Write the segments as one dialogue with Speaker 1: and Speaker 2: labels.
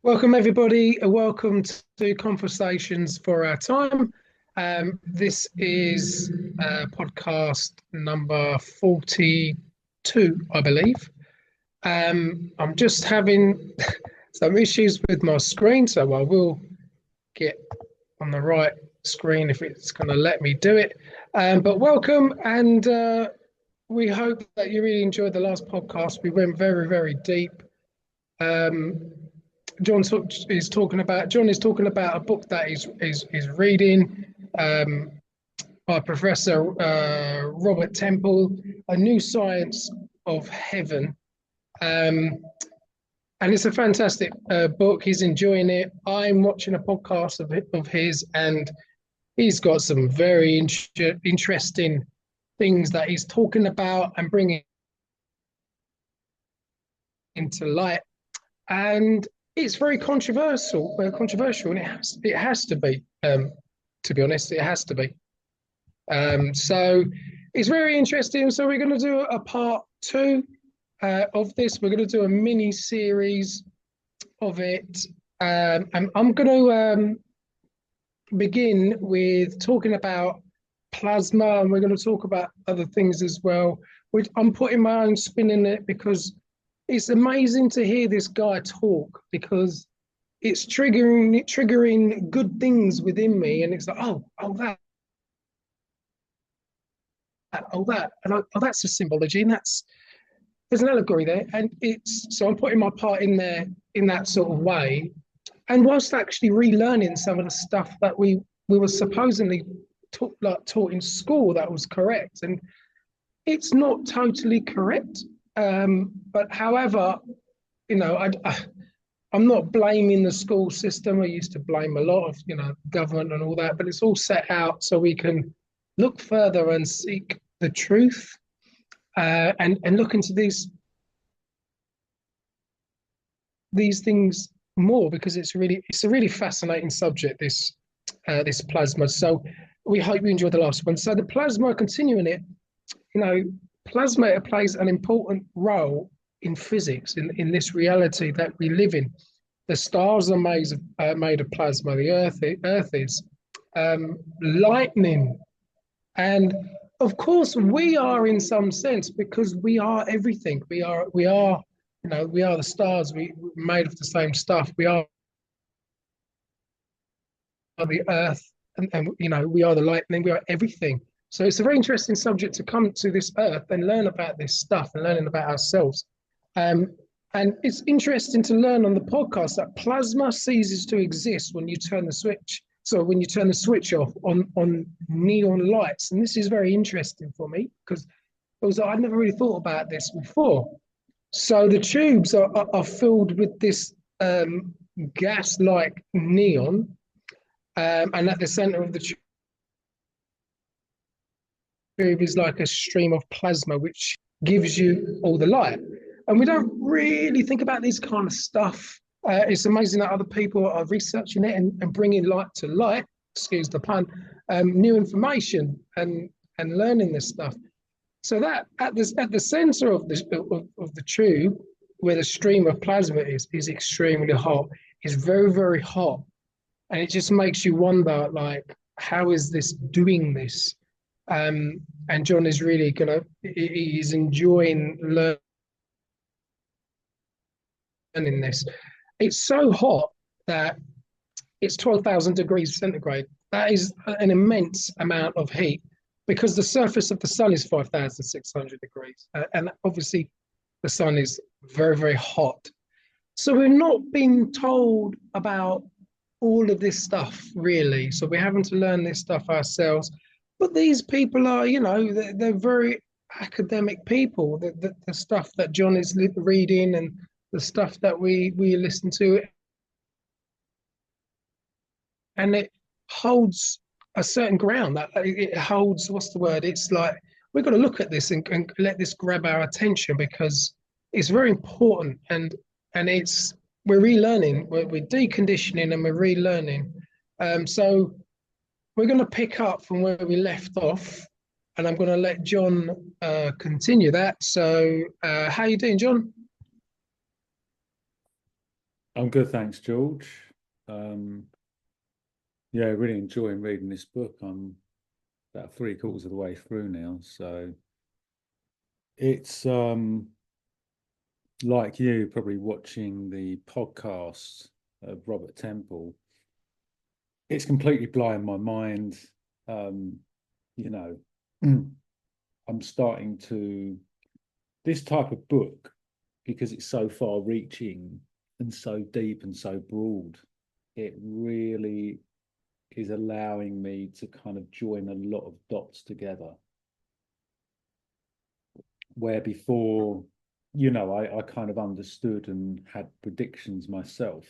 Speaker 1: Welcome, everybody. Welcome to Conversations for Our Time. This is podcast number 42, I believe. I'm just having some issues with my screen, so I will get on the right screen if it's going to let me do it. But welcome, and we hope that you really enjoyed the last podcast. We went very, very deep. John is talking about a book that is reading by Professor Robert Temple, A New Science of Heaven. And it's a fantastic book. He's enjoying it. I'm watching a podcast of his, and he's got some very interesting things that he's talking about and bringing into light. And it's very controversial, and it has to be. To be honest, it has to be. So it's very interesting. So we're going to do a part two of this. We're going to do a mini series of it, and I'm going to begin with talking about plasma, and we're going to talk about other things as well. Which I'm putting my own spin in it because it's amazing to hear this guy talk, because it's triggering good things within me, and it's like, oh, that, and that's a symbology, and there's an allegory there, and so I'm putting my part in there in that sort of way, and whilst actually relearning some of the stuff that we were supposedly taught in school that was correct, and it's not totally correct. But however, I'm not blaming the school system. I used to blame a lot of, government and all that, but it's all set out so we can look further and seek the truth, and look into these things more, because it's a really fascinating subject, this plasma. So we hope you enjoyed the last one. So the plasma, continuing it, plasma plays an important role in physics, in this reality that we live in. The stars are made of plasma. The Earth is lightning, and of course we are, in some sense, because we are everything. We are the stars. We're made of the same stuff. We are the Earth, and we are the lightning. We are everything. So it's a very interesting subject to come to this earth and learn about this stuff and learning about ourselves. And it's interesting to learn on the podcast that plasma ceases to exist when you turn the switch. So when you turn the switch off on neon lights. And this is very interesting for me, because I'd never really thought about this before. So the tubes are filled with this gas-like neon, and at the center of the tube is like a stream of plasma, which gives you all the light. And we don't really think about this kind of stuff. It's amazing that other people are researching it and bringing light to light, excuse the pun, new information and learning this stuff. So that at the center of the tube, where the stream of plasma is extremely hot, is very, very hot. And it just makes you wonder, like, how is this doing this? And John is really he's enjoying learning this. It's so hot that it's 12,000 degrees centigrade. That is an immense amount of heat, because the surface of the sun is 5,600 degrees. And obviously the sun is very, very hot. So we're not being told about all of this stuff, really. So we're having to learn this stuff ourselves. But these people are, they're very academic people. The stuff that John is reading and the stuff that we listen to, and it holds a certain ground. That it holds, what's the word? It's like we've got to look at this and let this grab our attention, because it's very important, and we're relearning, we're deconditioning, and we're relearning. So we're going to pick up from where we left off, and I'm going to let John continue that. So how you doing, John?
Speaker 2: I'm good, thanks, George. Um, yeah, really enjoying reading this book. I'm about three-quarters of the way through now, so it's like you, probably watching the podcast of Robert Temple. It's completely blowing my mind. Um, you know, I'm starting to this type of book because it's so far-reaching and so deep and so broad. It really is allowing me to kind of join a lot of dots together. Where before, I kind of understood and had predictions myself.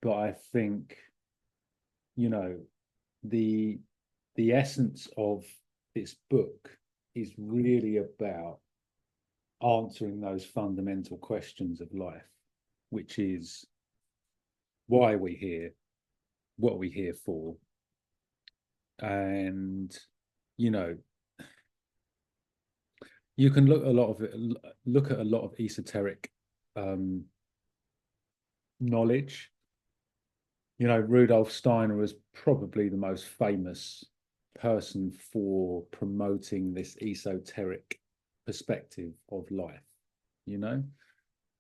Speaker 2: But I think, you know, the the essence of this book is really about answering those fundamental questions of life, which is why are we here? What are we here for? And, you know, you can look at a lot of esoteric um, knowledge. Rudolf Steiner was probably the most famous person for promoting this esoteric perspective of life, you know?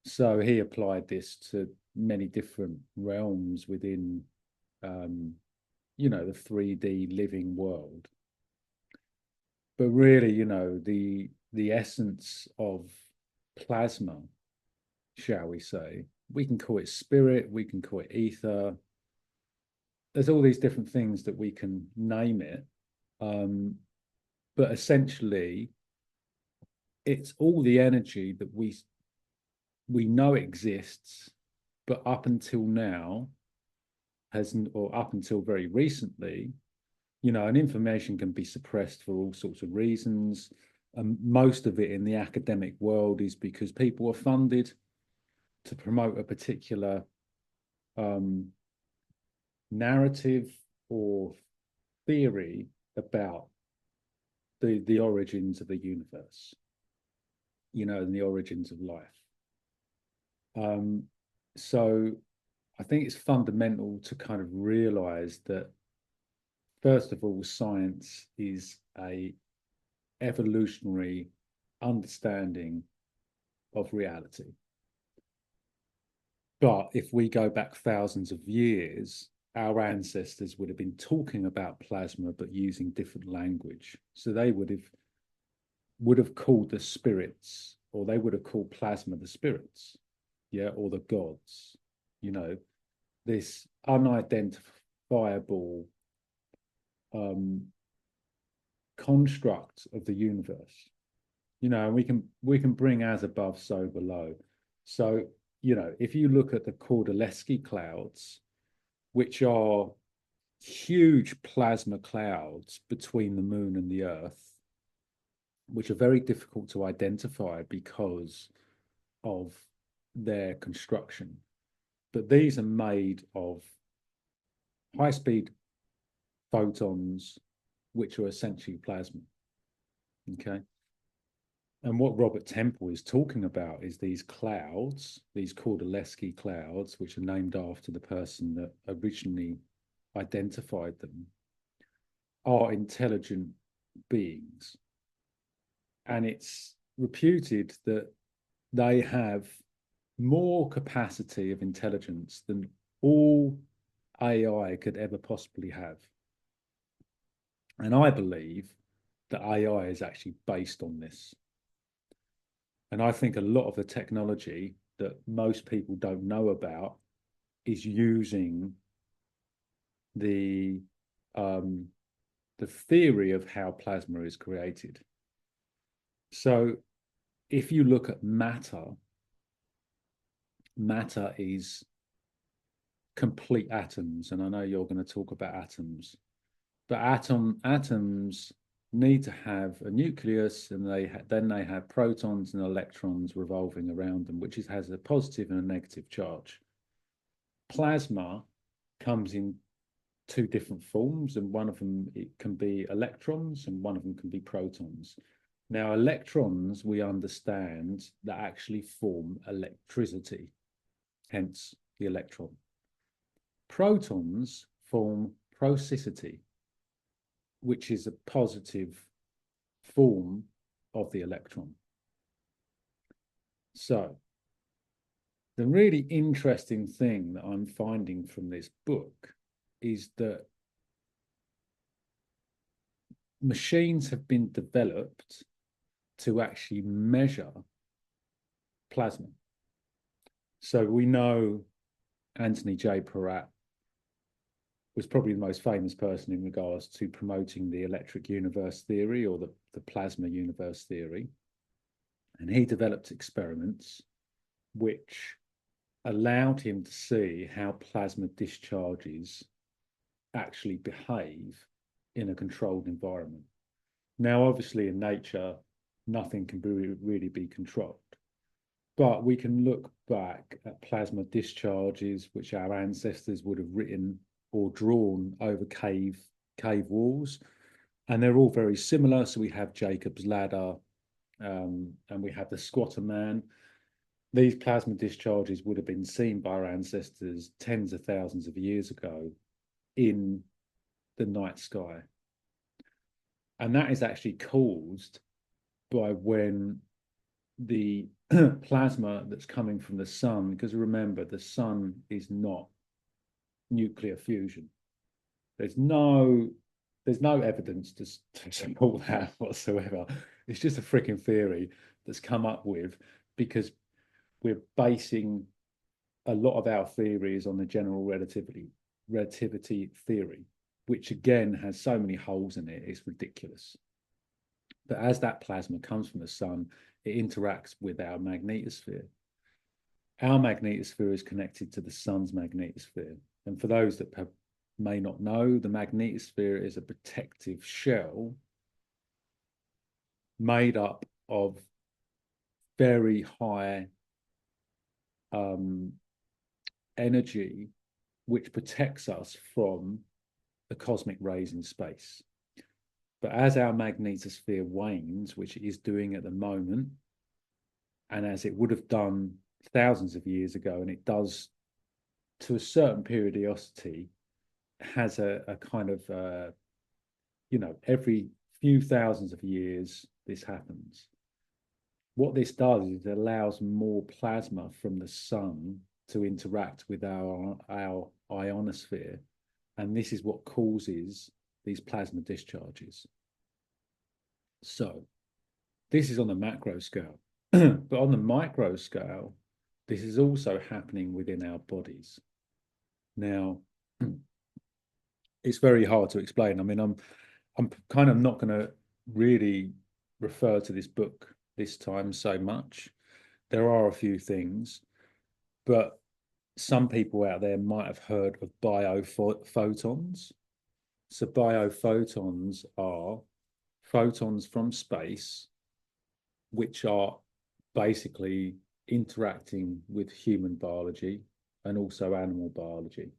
Speaker 2: So he applied this to many different realms within, the 3D living world. But really, the essence of plasma, shall we say, we can call it spirit, we can call it ether. There's all these different things that we can name it. But essentially, it's all the energy that we know exists, but up until now or up until very recently, and information can be suppressed for all sorts of reasons. And most of it in the academic world is because people are funded to promote a particular narrative or theory about the origins of the universe, and the origins of life. So I think it's fundamental to kind of realize that, first of all, science is a evolutionary understanding of reality. But if we go back thousands of years, our ancestors would have been talking about plasma, but using different language. So they would have called the spirits, or they would have called plasma the spirits, yeah, or the gods, this unidentifiable construct of the universe. And we can bring as above, so below. So, if you look at the Kordylewski clouds, which are huge plasma clouds between the moon and the earth, which are very difficult to identify because of their construction. But these are made of high-speed photons, which are essentially plasma. Okay. And what Robert Temple is talking about is these clouds, these Kordylewski clouds, which are named after the person that originally identified them, are intelligent beings. And it's reputed that they have more capacity of intelligence than all AI could ever possibly have. And I believe that AI is actually based on this. And I think a lot of the technology that most people don't know about is using the theory of how plasma is created. So if you look at matter is complete atoms, and I know you're going to talk about atoms, but atoms need to have a nucleus, and then they have protons and electrons revolving around them, which has a positive and a negative charge. Plasma comes in two different forms, and one of them, it can be electrons and one of them can be protons. Now, electrons, we understand, that actually form electricity. hence the electron. Protons form prosicity, which is a positive form of the electron. So the really interesting thing that I'm finding from this book is that machines have been developed to actually measure plasma. So we know Anthony J. Peratt was probably the most famous person in regards to promoting the electric universe theory, or the plasma universe theory. And he developed experiments which allowed him to see how plasma discharges actually behave in a controlled environment. Now, obviously, in nature, nothing can really be controlled. But we can look back at plasma discharges which our ancestors would have written or drawn over cave walls. And they're all very similar. So we have Jacob's ladder, and we have the squatter man. These plasma discharges would have been seen by our ancestors tens of thousands of years ago in the night sky. And that is actually caused by when the plasma that's coming from the sun, because remember, the sun is not nuclear fusion. There's no evidence to support that whatsoever. It's just a freaking theory that's come up with because we're basing a lot of our theories on the general relativity theory, which again has so many holes in it, it's ridiculous. But as that plasma comes from the sun, it interacts with our magnetosphere. Our magnetosphere is connected to the sun's magnetosphere. And for those that may not know, the magnetosphere is a protective shell made up of very high energy, which protects us from the cosmic rays in space. But as our magnetosphere wanes, which it is doing at the moment, and as it would have done thousands of years ago, and it does to a certain periodicity, has a kind of, every few thousands of years, this happens. What this does is it allows more plasma from the sun to interact with our ionosphere. And this is what causes these plasma discharges. So this is on the macro scale. But on the micro scale, this is also happening within our bodies. Now, it's very hard to explain. I mean, I'm kind of not going to really refer to this book this time so much. There are a few things, but some people out there might have heard of biophotons. So biophotons are photons from space, which are basically interacting with human biology and also animal biology.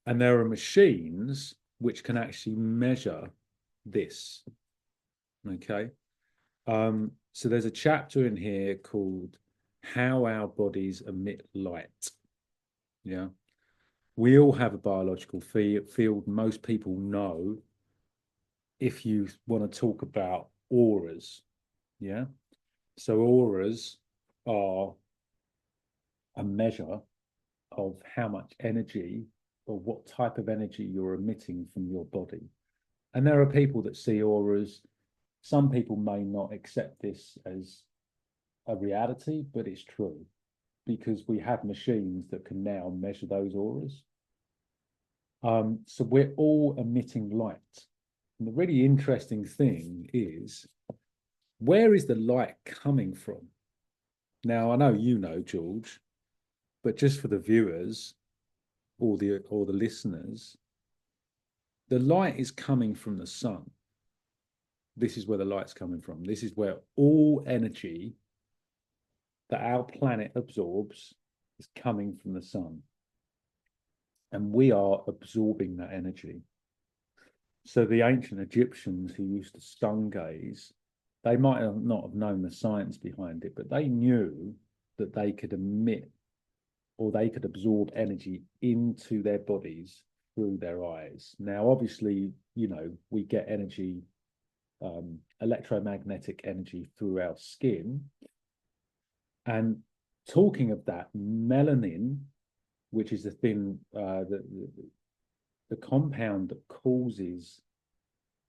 Speaker 2: And there are machines which can actually measure this. Okay. So there's a chapter in here called How Our Bodies Emit Light. Yeah. We all have a biological field. Most people know, if you want to talk about auras. Yeah. So auras are a measure of how much energy or what type of energy you're emitting from your body. And there are people that see auras. Some people may not accept this as a reality, but it's true because we have machines that can now measure those auras. So we're all emitting light. And the really interesting thing is, where is the light coming from? Now, I know you know, George, but just for the viewers or the listeners, the light is coming from the sun. This is where the light's coming from. This is where all energy that our planet absorbs is coming from the sun. And we are absorbing that energy. So the ancient Egyptians who used to sun gaze, they might not have known the science behind it, but they knew that they could emit or they could absorb energy into their bodies through their eyes. Now, obviously, you know, we get energy, electromagnetic energy through our skin. And talking of that, melanin, which is the thing, the compound that causes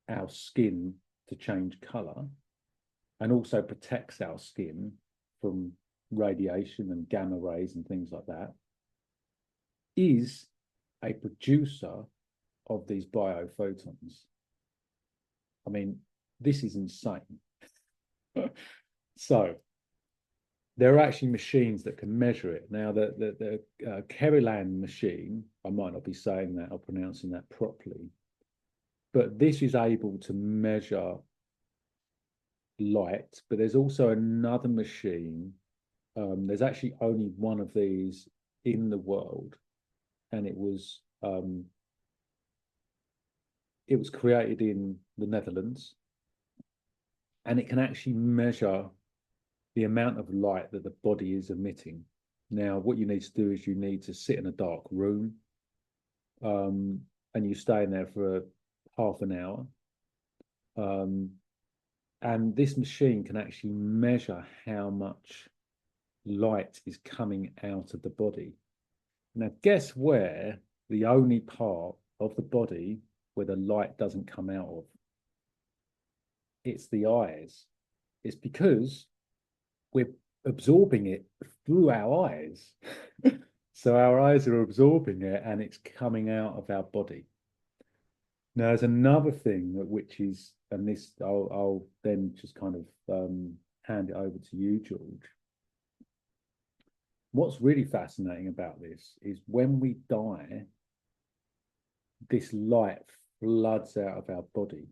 Speaker 2: our skin to change color and also protects our skin from radiation and gamma rays and things like that, is a producer of these biophotons. I mean, this is insane. So there are actually machines that can measure it. Now, the Kerilan machine, I might not be saying that or pronouncing that properly, but this is able to measure light. But there's also another machine. There's actually only one of these in the world, and it was created in the Netherlands, and it can actually measure the amount of light that the body is emitting. Now, what you need to do is you need to sit in a dark room, and you stay in there for half an hour. And this machine can actually measure how much light is coming out of the body. Now, guess where the only part of the body where the light doesn't come out of? It's the eyes. It's because we're absorbing it through our eyes. So our eyes are absorbing it and it's coming out of our body. Now, there's another thing which is, and this I'll then just kind of hand it over to you, George. What's really fascinating about this is when we die, this light floods out of our body.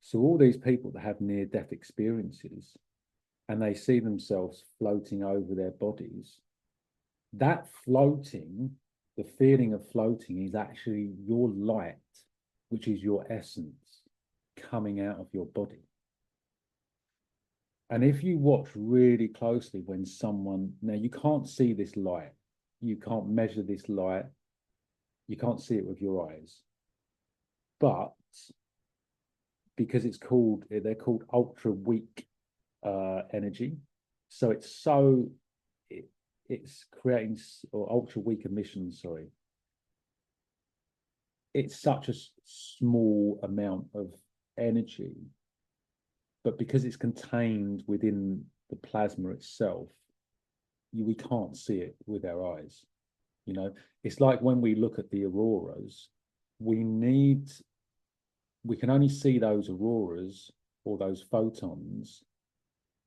Speaker 2: So all these people that have near-death experiences and they see themselves floating over their bodies, that floating, the feeling of floating is actually your light, which is your essence coming out of your body. And if you watch really closely when someone, now you can't see this light, you can't measure this light, you can't see it with your eyes, but because they're called ultra weak energy, so it's creating, or ultra weak emissions, sorry. It's such a small amount of energy, but because it's contained within the plasma itself, we can't see it with our eyes. You know, it's like when we look at the auroras, we can only see those auroras or those photons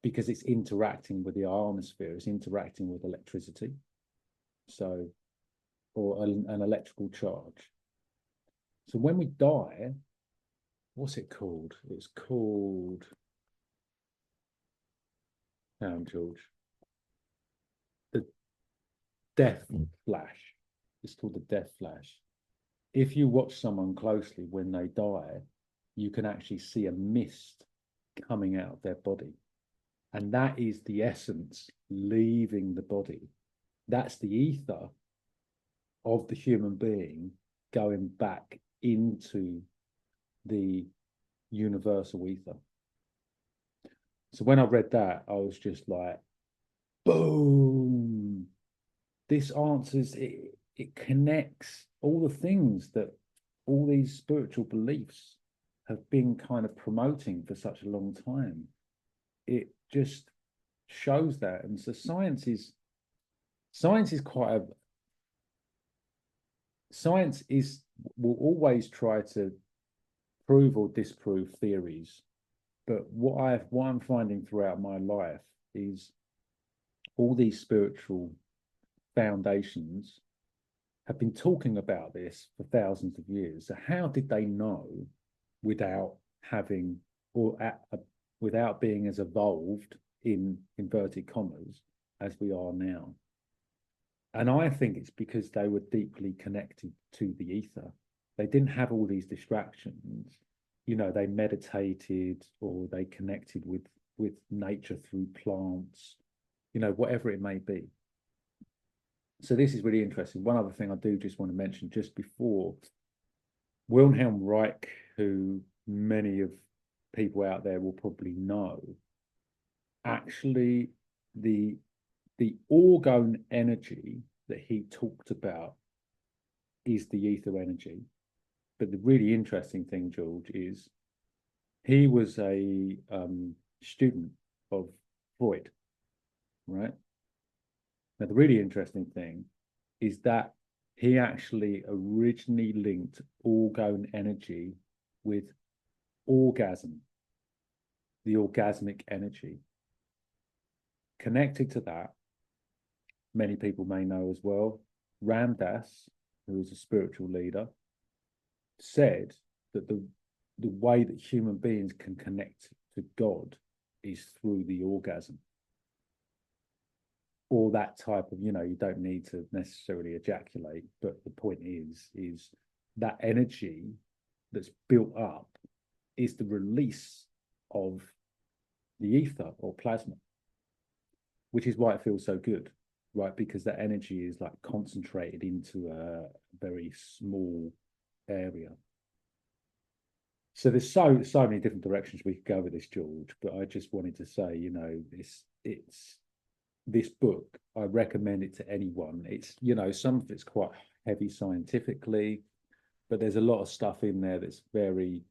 Speaker 2: because it's interacting with the ionosphere, it's interacting with electricity, so, or an electrical charge. So when we die, what's it called? It's called, George, the death flash. It's called the death flash. If you watch someone closely when they die, you can actually see a mist coming out of their body. And that is the essence leaving the body. That's the ether of the human being going back into the universal ether. So when I read that, I was just like, boom. This answers it. It connects all the things that all these spiritual beliefs have been kind of promoting for such a long time. It just shows that. And so science is will always try to prove or disprove theories. But what I'm finding throughout my life is all these spiritual foundations have been talking about this for thousands of years. So how did they know without having, or without being as evolved, in inverted commas, as we are now? And I think it's because they were deeply connected to the ether. They didn't have all these distractions. You know, they meditated or they connected with nature through plants, you know, whatever it may be. So this is really interesting. One other thing I do just want to mention just before, Wilhelm Reich, who many of people out there will probably know, actually the orgone energy that he talked about is the ether energy. But the really interesting thing, George, is he was a student of Freud, right? Now, the really interesting thing is that he actually originally linked orgone energy with orgasm, the orgasmic energy. Connected to that, many people may know as well, Ram Dass, who was a spiritual leader, said that the way that human beings can connect to God is through the orgasm. Or that type of, you don't need to necessarily ejaculate, but the point is that energy that's built up is the release of the ether or plasma, which is why it feels so good, right? Because that energy is like concentrated into a very small area. So there's so many different directions we could go with this, George, but I just wanted to say, this book, I recommend it to anyone. It's, some of it's quite heavy scientifically, but there's a lot of stuff in there that's very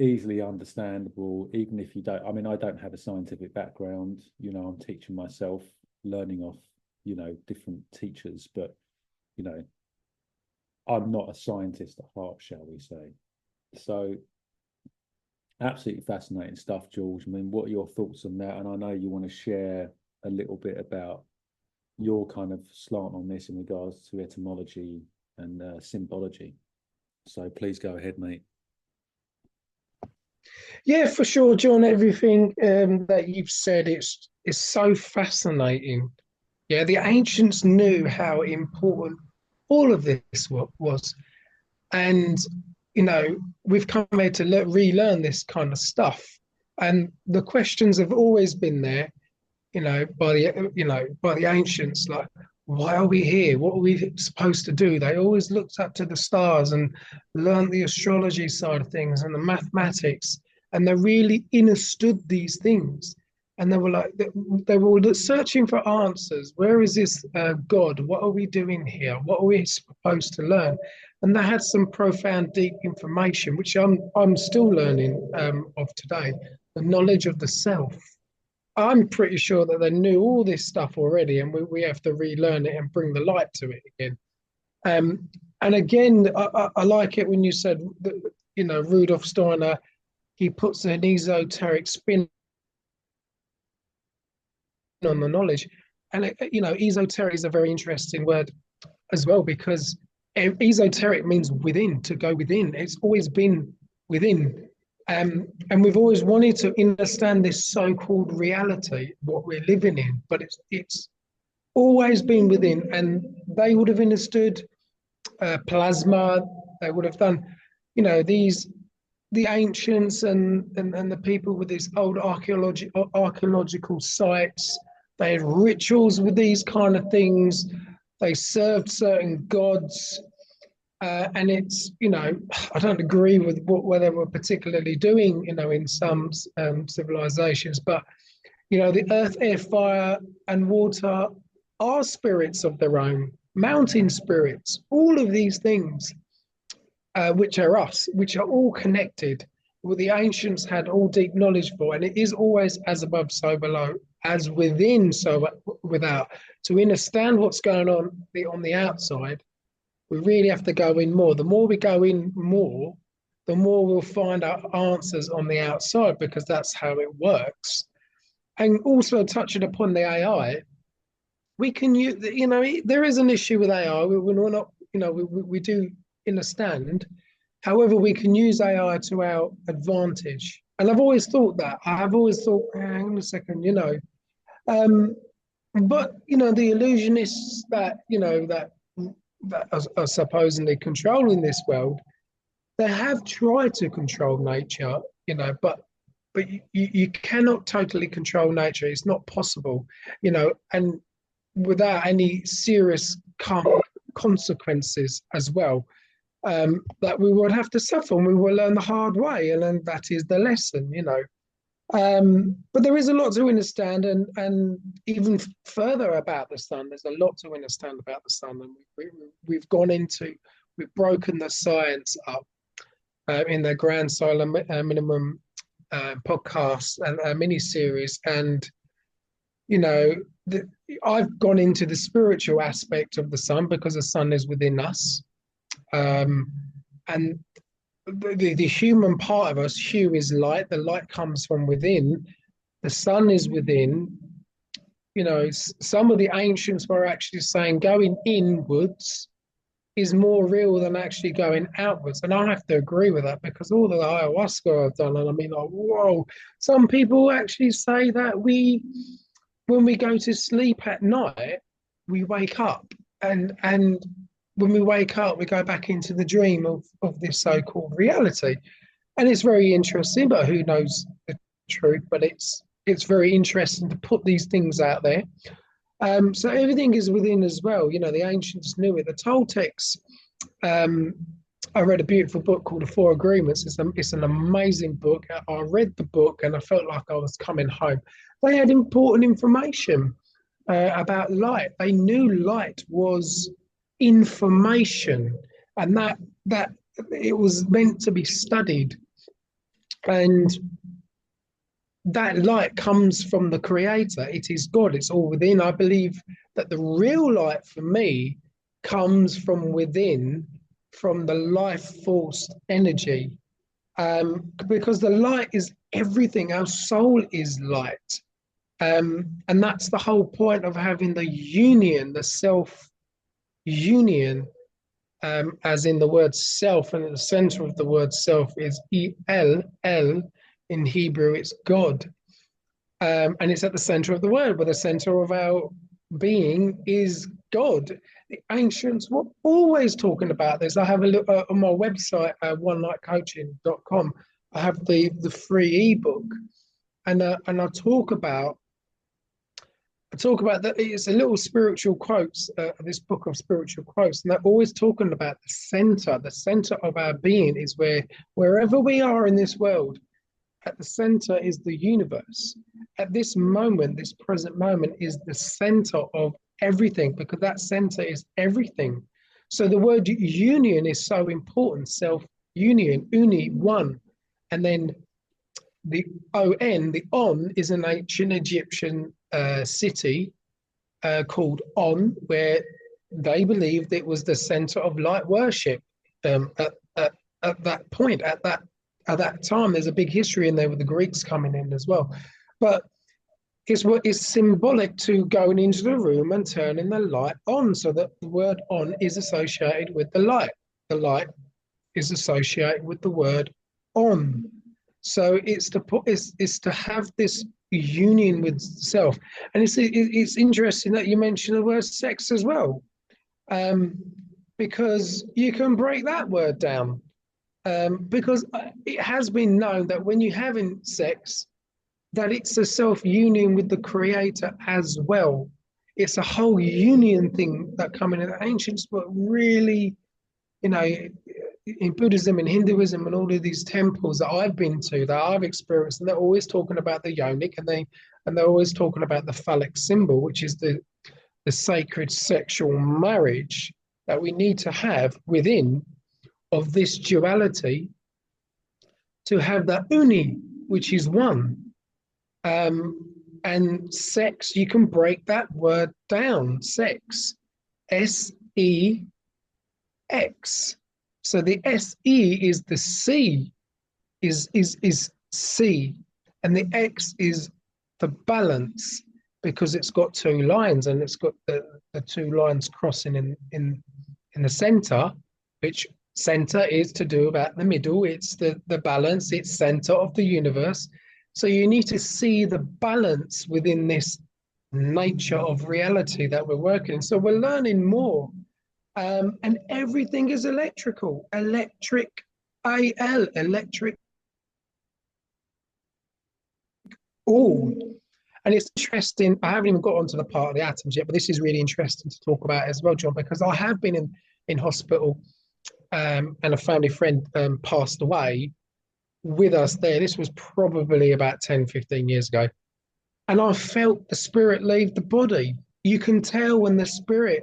Speaker 2: easily understandable, even if you don't. I mean, I don't have a scientific background, I'm teaching myself, learning off, different teachers, but, I'm not a scientist at heart, shall we say. So absolutely fascinating stuff, George. I mean, what are your thoughts on that? And I know you want to share a little bit about your kind of slant on this in regards to etymology and symbology. So please go ahead, mate.
Speaker 1: Yeah, for sure, John. Everything that you've said is so fascinating. Yeah, the ancients knew how important all of this was, and we've come here to relearn this kind of stuff, and the questions have always been there, by the ancients, like, why are we here? What are we supposed to do? They always looked up to the stars and learned the astrology side of things and the mathematics, and they really understood these things. And they were like, they were searching for answers. Where is this God? What are we doing here? What are we supposed to learn? And they had some profound, deep information, which I'm still learning of today. The knowledge of the self. I'm pretty sure that they knew all this stuff already, and we have to relearn it and bring the light to it again. And again, I like it when you said that, Rudolf Steiner, he puts an esoteric spin on the knowledge. And, esoteric is a very interesting word as well, because esoteric means within, to go within. It's always been within. And we've always wanted to understand this so-called reality, what we're living in, but it's always been within. And they would have understood plasma. They would have done, the ancients and the people with these old archaeological sites. They had rituals with these kind of things. They served certain gods. And it's, I don't agree with what they were particularly doing, in some civilizations, but, the earth, air, fire, and water are spirits of their own, mountain spirits, all of these things, which are us, which are all connected. What the ancients had all deep knowledge for, and it is always as above, so below, as within, so without. To understand what's going on the outside, we really have to go in more. The more we go in more, the more we'll find our answers on the outside, because that's how it works. And also touching upon the AI, we can use, there is an issue with AI. We're not, we do understand. However, we can use AI to our advantage. And I've always thought that. I've always thought, hang on a second, but, the illusionists that, that are supposedly controlling this world, they have tried to control nature, but you cannot totally control nature. It's not possible, and without any serious consequences as well, that we would have to suffer, and we will learn the hard way, and then that is the lesson, you know. But there is a lot to understand, and even further about the sun. There's a lot to understand about the sun, and we've gone into, we've broken the science up in the Grand Solar Minimum podcast and a mini series, and you know, the, I've gone into the spiritual aspect of the sun because the sun is within us, um, and the human part of us, Hugh, is light. The light comes from within. The sun is within. You know, some of the ancients were actually saying going inwards is more real than actually going outwards. And I have to agree with that because all the ayahuasca I've done, and I mean, like, whoa, some people actually say that when we go to sleep at night, we wake up, and when we wake up, we go back into the dream of this so-called reality. And it's very interesting, but who knows the truth? But it's very interesting to put these things out there. So everything is within as well. You know, the ancients knew it. The Toltecs, I read a beautiful book called The Four Agreements. It's an amazing book. I read the book and I felt like I was coming home. They had important information about light. They knew light was information, and that it was meant to be studied. And that light comes from the creator. It is God. It's all within. I believe that the real light for me comes from within, from the life force energy, because the light is everything. Our soul is light, and that's the whole point of having the union, the self union, as in the word self, and at the center of the word self is El. In Hebrew, it's God. And it's at the center of the word, but the center of our being is God. The ancients were always talking about this. I have a look on my website, onelightcoaching.com. I have the free ebook, and I talk about that. It's a little spiritual quotes, this book of spiritual quotes, and they're always talking about the center of our being is wherever we are in this world. At the center is the universe. At this moment, this present moment is the center of everything, because that center is everything. So the word union is so important. Self-union, uni, one. And then the on, the on is an ancient Egyptian city called On, where they believed it was the center of light worship. At that point, at that time, there's a big history in there with the Greeks coming in as well. But it's symbolic to going into the room and turning the light on, so that the word on is associated with the light. The light is associated with the word on. So it's to have this union with self. And it's interesting that you mentioned the word sex as well, because you can break that word down. Because it has been known that when you're having sex, that it's a self-union with the creator as well. It's a whole union thing that coming in the ancients, but really, you know, in Buddhism and Hinduism and all of these temples that I've been to, that I've experienced, and they're always talking about the yonic, and they're always talking about the phallic symbol, which is the sacred sexual marriage that we need to have within of this duality, to have that uni, which is one. And sex, you can break that word down. Sex, S-E-X. So the S-E is the C, is C, and the X is the balance, because it's got two lines, and it's got the two lines crossing in the center, which center is to do about the middle. It's the balance, it's center of the universe. So you need to see the balance within this nature of reality that we're working in. So we're learning more, and everything is electrical, electric, electric, all. And it's interesting. I haven't even got onto the part of the atoms yet, but this is really interesting to talk about as well, John, because I have been in hospital, and a family friend passed away with us there. This was probably about 10, 15 years ago. And I felt the spirit leave the body. You can tell when the spirit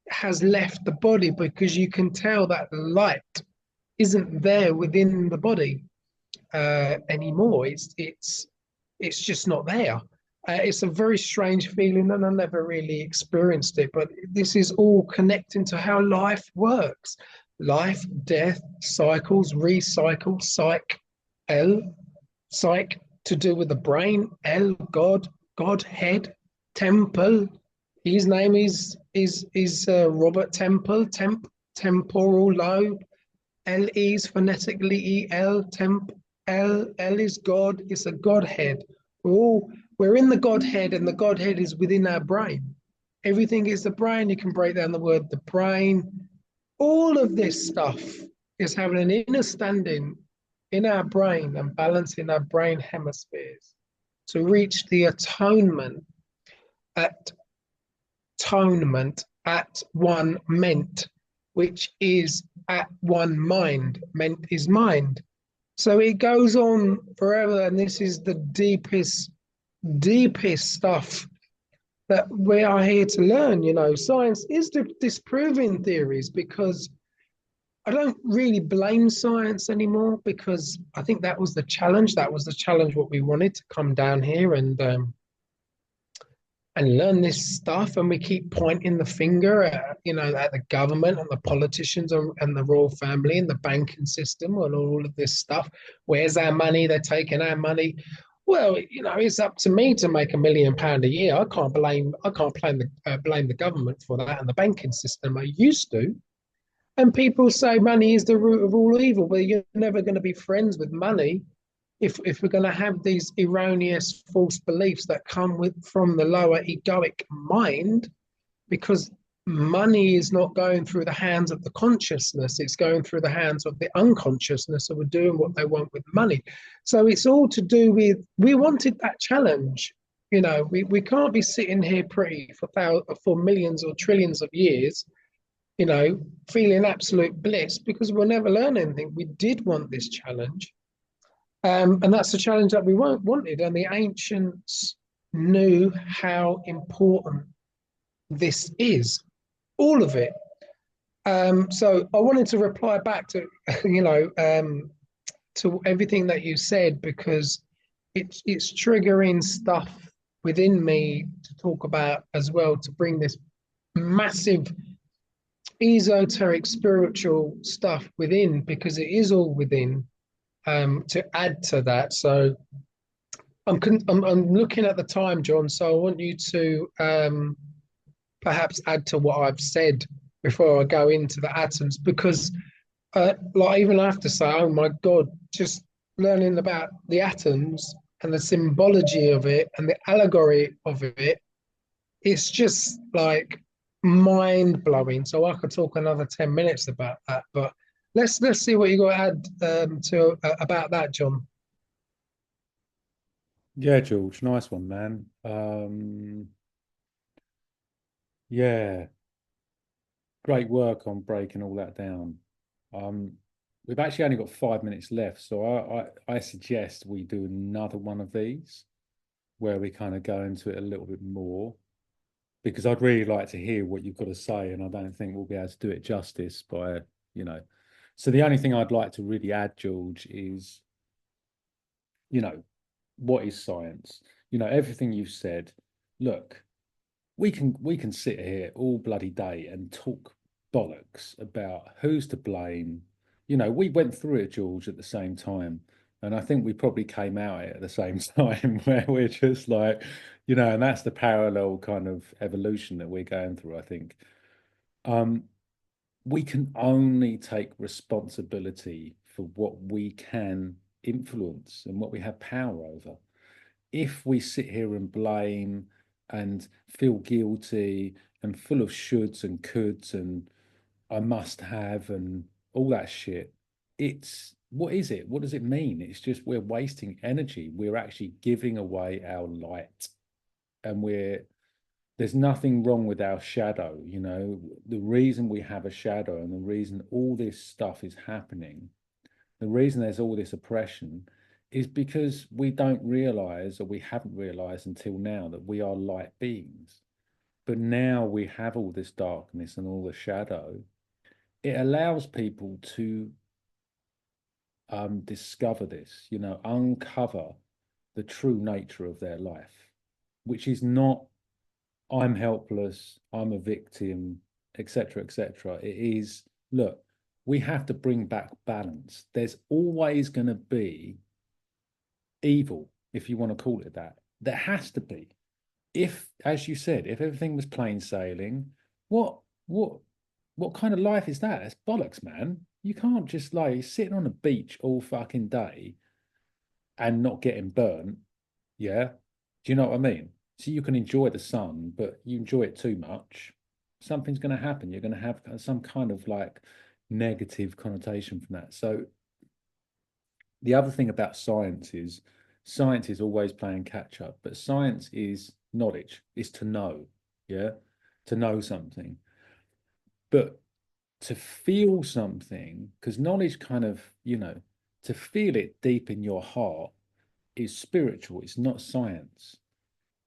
Speaker 1: has left the body because you can tell that light isn't there within the body anymore. It's just not there. It's a very strange feeling, and I never really experienced it. But this is all connecting to how life works: life, death, cycles, recycle, L, psych to do with the brain, L, God, Godhead, temple. His name is Robert Temple, temporal lobe. L is phonetically EL, L is God, it's a Godhead. We're in the Godhead, and the Godhead is within our brain. Everything is the brain. You can break down the word the brain. All of this stuff is having an understanding in our brain and balancing our brain hemispheres to reach the at atonement at one ment, which is at one mind. Ment is mind. So it goes on forever, and this is the deepest stuff that we are here to learn. You know, science is disproving theories, because I don't really blame science anymore, because I think that was the challenge. That was the challenge, what we wanted to come down here and learn this stuff. And we keep pointing the finger at, at the government and the politicians and the royal family and the banking system and all of this stuff. Where's our money? They're taking our money. Well, it's up to me to make £1 million a year. I can't blame the government for that and the banking system. I used to. And people say money is the root of all evil. Well, you're never going to be friends with money if we're going to have these erroneous false beliefs that come from the lower egoic mind, because money is not going through the hands of the consciousness, it's going through the hands of the unconsciousness, so we're doing what they want with money. So it's all to do with, we wanted that challenge. We can't be sitting here pretty for millions or trillions of years, feeling absolute bliss, because we'll never learn anything. We did want this challenge. And that's the challenge that we wanted. And the ancients knew how important this is, all of it. So I wanted to reply back to, to everything that you said, because it's triggering stuff within me to talk about as well, to bring this massive esoteric spiritual stuff within, because it is all within. To add to that, so I'm looking at the time, John. So I want you to perhaps add to what I've said before I go into the atoms, because even I have to say, oh my God, just learning about the atoms and the symbology of it and the allegory of it, it's just like mind blowing. So I could talk another 10 minutes about that, but let's see what you got to add about that, John.
Speaker 2: Yeah, George, nice one, man. Yeah, great work on breaking all that down. We've actually only got 5 minutes left, so I suggest we do another one of these where we kind of go into it a little bit more, because I'd really like to hear what you've got to say, and I don't think we'll be able to do it justice by, So the only thing I'd like to really add, George, is, what is science? Everything you've said. Look, we can sit here all bloody day and talk bollocks about who's to blame. We went through it, George, at the same time. And I think we probably came out at the same time, where we're just like, and that's the parallel kind of evolution that we're going through, I think. We can only take responsibility for what we can influence and what we have power over. If we sit here and blame and feel guilty and full of shoulds and coulds and I must have and all that shit, what is it? What does it mean? It's just we're wasting energy. We're actually giving away our light. and there's nothing wrong with our shadow. You know, the reason we have a shadow and the reason all this stuff is happening, the reason there's all this oppression is because we don't realize, or we haven't realized until now, that we are light beings. But now we have all this darkness and all the shadow. It allows people to discover this, you know, uncover the true nature of their life, which is not, I'm helpless, I'm a victim, etc., etc. It is, look, we have to bring back balance. There's always going to be evil, if you want to call it that. There has to be. If, as you said, if everything was plain sailing, what kind of life is that? It's bollocks, man. You can't just like sitting on a beach all fucking day and not getting burnt. Yeah. Do you know what I mean? So you can enjoy the sun, but you enjoy it too much, something's going to happen. You're going to have some kind of like negative connotation from that. So the other thing about science is always playing catch up, but science is knowledge, is to know, yeah, to know something. But to feel something, because knowledge kind of, you know, to feel it deep in your heart is spiritual, it's not science.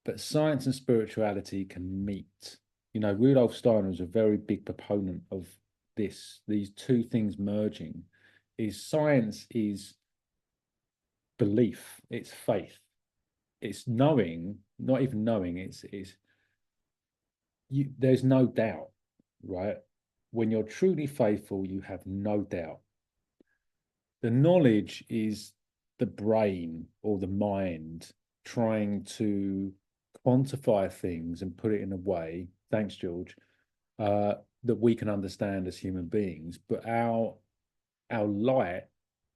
Speaker 2: But science and spirituality can meet. You know, Rudolf Steiner was a very big proponent of these two things merging. Is science is belief, it's faith, it's knowing, not even knowing, it's you, there's no doubt, right? When you're truly faithful, you have no doubt. The knowledge is the brain or the mind trying to quantify things and put it in a way, thanks George, that we can understand as human beings. But our light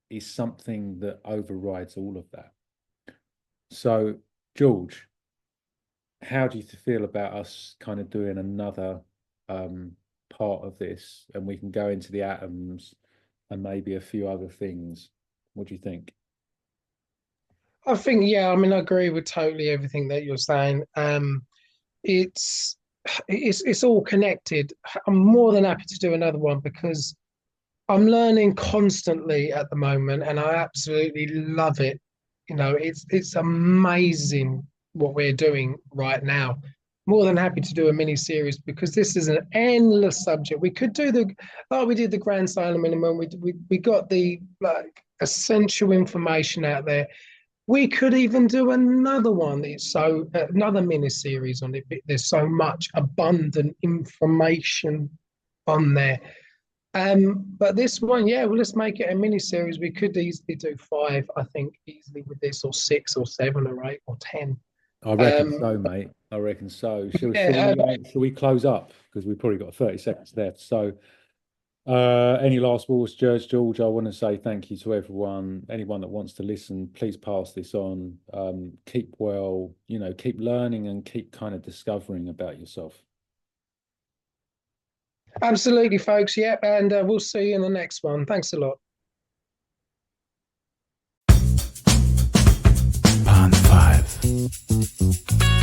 Speaker 2: is something that overrides all of that. So George, how do you feel about us kind of doing another part of this, and we can go into the atoms and maybe a few other things? What do you think?
Speaker 1: I think, yeah, I mean, I agree with totally everything that you're saying. It's it's all connected. I'm more than happy to do another one because I'm learning constantly at the moment, and I absolutely love it. You know, it's amazing what we're doing right now. More than happy to do a mini series because this is an endless subject. We could do the like we did the grand silent minimum. We got the like essential information out there. We could even do another one. It's so another mini series on it. There's so much abundant information on there. But this one, yeah, well, let's make it a mini series. We could easily do five, I think, easily with this, or six, or seven, or eight, or 10.
Speaker 2: I reckon so, mate. I reckon so.
Speaker 1: Yeah,
Speaker 2: Shall we close up? Because we've probably got 30 seconds left. So, any last words, George? I want to say thank you to everyone. Anyone that wants to listen, please pass this on. Keep well, you know, keep learning and keep kind of discovering about yourself.
Speaker 1: absolutely, folks. Yep, and we'll see you in the next one. Thanks a lot.
Speaker 3: Pond 5.